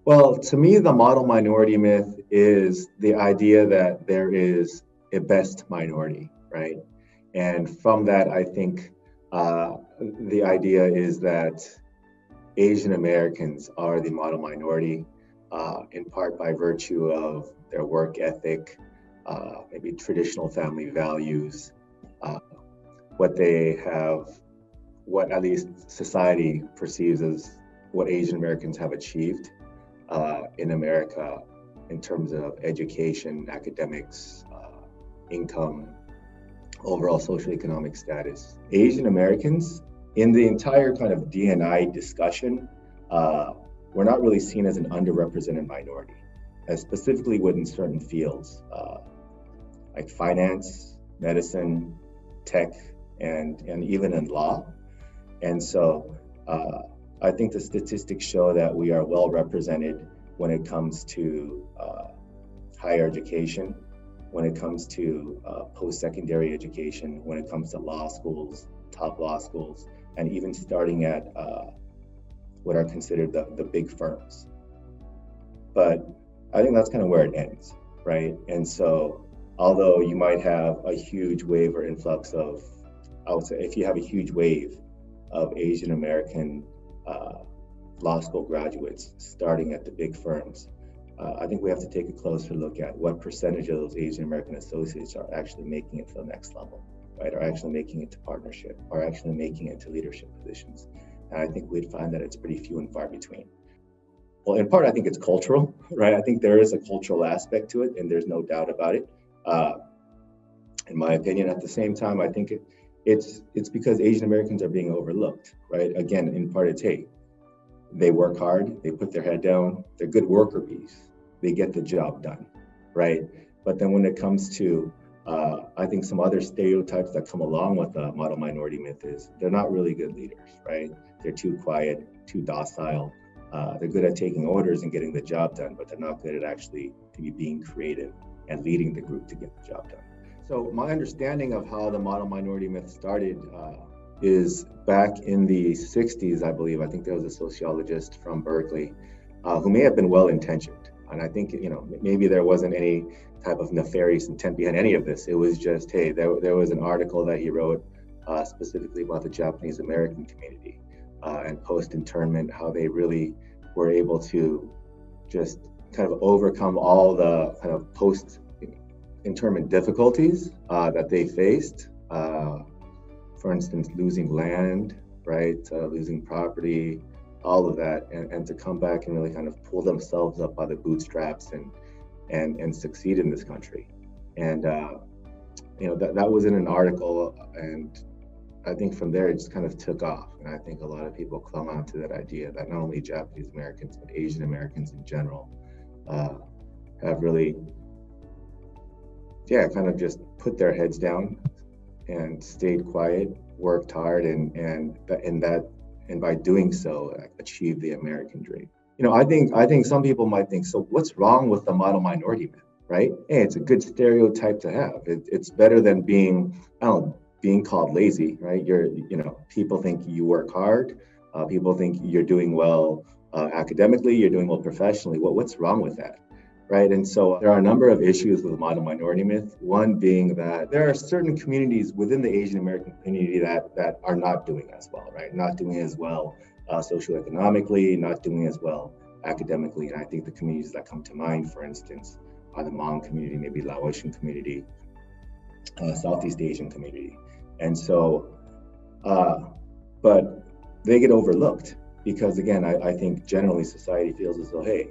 Well, to me, the model minority myth is the idea that there is a best minority, right? And from that, I think the idea is that Asian Americans are the model minority, in part by virtue of their work ethic, maybe traditional family values, uh, what they have, what at least society perceives as what Asian Americans have achieved in America in terms of education, academics, income, overall socioeconomic status. Asian Americans, in the entire kind of D&I discussion, uh, we're not really seen as an underrepresented minority, specifically within certain fields like finance, medicine, tech, and even in law. And so I think the statistics show that we are well represented when it comes to higher education, when it comes to post-secondary education, when it comes to law schools, top law schools, and even starting at what are considered the big firms. But I think that's kind of where it ends, right? And so, although you might have a huge wave or influx of, I would say, if you have a huge wave of Asian American law school graduates starting at the big firms, I think we have to take a closer look at what percentage of those Asian American associates are actually making it to the next level, right? Are actually making it to partnership, are actually making it to leadership positions. And I think we'd find that it's pretty few and far between. Well, in part, I think it's cultural, right? I think there is a cultural aspect to it, and there's no doubt about it. Uh, in my opinion, at the same time, I think it's because Asian Americans are being overlooked, right? Again, in part, it's hey, they work hard, they put their head down, they're good worker bees, they get the job done, right? But then when it comes to, I think some other stereotypes that come along with the model minority myth is they're not really good leaders, right? They're too quiet, too docile. They're good at taking orders and getting the job done, but they're not good at actually being creative and leading the group to get the job done. So my understanding of how the model minority myth started is back in the 60s, I believe. I think there was a sociologist from Berkeley who may have been well-intentioned. And I think, maybe there wasn't any type of nefarious intent behind any of this. It was just, hey, there was an article that he wrote specifically about the Japanese American community and post-internment, how they really were able to just kind of overcome all the kind of post-internment difficulties that they faced. For instance, losing land, right, losing property, all of that, and to come back and really kind of pull themselves up by the bootstraps and succeed in this country. And that was in an article, and I think from there it just kind of took off. And I think a lot of people clung on to that idea that not only Japanese Americans, but Asian Americans in general have really, kind of just put their heads down and stayed quiet, worked hard, and by doing so, achieved the American dream. I think some people might think, so what's wrong with the model minority myth, right? Hey, it's a good stereotype to have. It's better than being, I don't know, being called lazy, right? People think you work hard. People think you're doing well academically, you're doing well professionally. What's wrong with that? Right. And so there are a number of issues with the model minority myth. One being that there are certain communities within the Asian American community that are not doing as well, right? Not doing as well socioeconomically, not doing as well academically. And I think the communities that come to mind, for instance, are the Hmong community, maybe Laotian community, Southeast Asian community. And so, but they get overlooked. Because again, I think generally society feels as though, hey,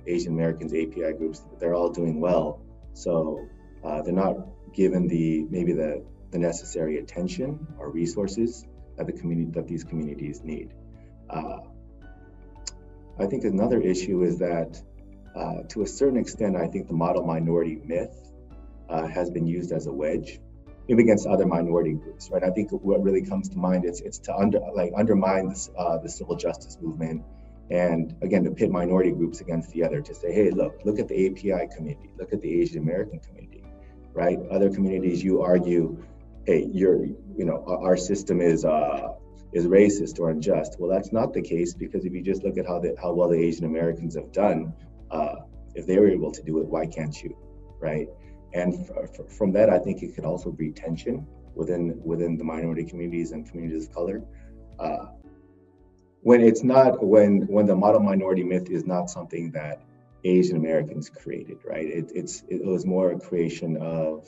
Asian Americans, API groups, they're all doing well. So they're not given maybe the necessary attention or resources that these communities need. I think another issue is that to a certain extent, I think the model minority myth has been used as a wedge against other minority groups, right? I think what really comes to mind is it's to undermine the civil justice movement, and again to pit minority groups against the other, to say, hey, look at the API community, look at the Asian American community, right? Other communities, you argue, hey, our system is is racist or unjust. Well, that's not the case, because if you just look at how well the Asian Americans have done, if they were able to do it, why can't you, right? And from that, I think it could also breed tension within the minority communities and communities of color. When the model minority myth is not something that Asian Americans created, right? It was more a creation of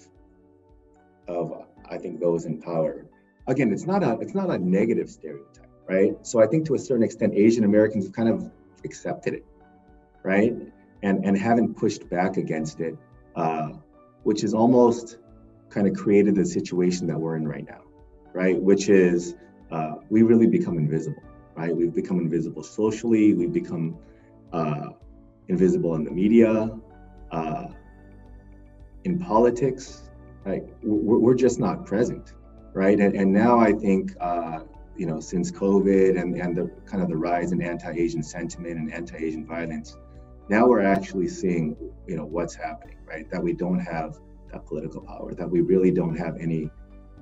I think those in power. Again, it's not a negative stereotype, right? So I think to a certain extent, Asian Americans have kind of accepted it, right? And haven't pushed back against it, which is almost kind of created the situation that we're in right now, right? Which is we really become invisible, right? We've become invisible socially. We've become invisible in the media, in politics. Right? We're just not present, right? And now I think since COVID and the kind of the rise in anti-Asian sentiment and anti-Asian violence, now we're actually seeing what's happening, right? That we don't have that political power, that we really don't have any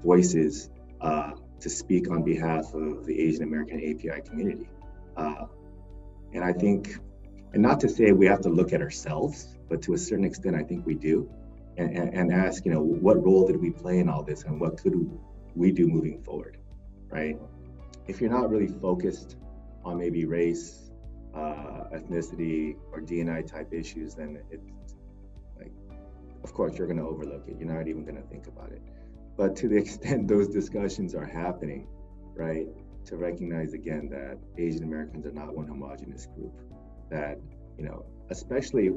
voices to speak on behalf of the Asian American API community. And I think, and not to say we have to look at ourselves, but to a certain extent, I think we do, and ask, what role did we play in all this, and what could we do moving forward, right? If you're not really focused on maybe race, ethnicity, or D&I type issues, then it's like, of course, you're going to overlook it. You're not even going to think about it. But to the extent those discussions are happening, right, to recognize again that Asian Americans are not one homogenous group, that, especially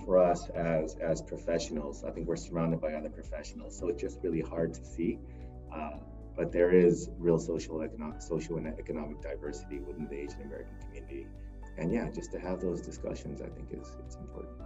for us as professionals, I think we're surrounded by other professionals, so it's just really hard to see. But there is real social and economic diversity within the Asian American community, and yeah, just to have those discussions, I think it's important.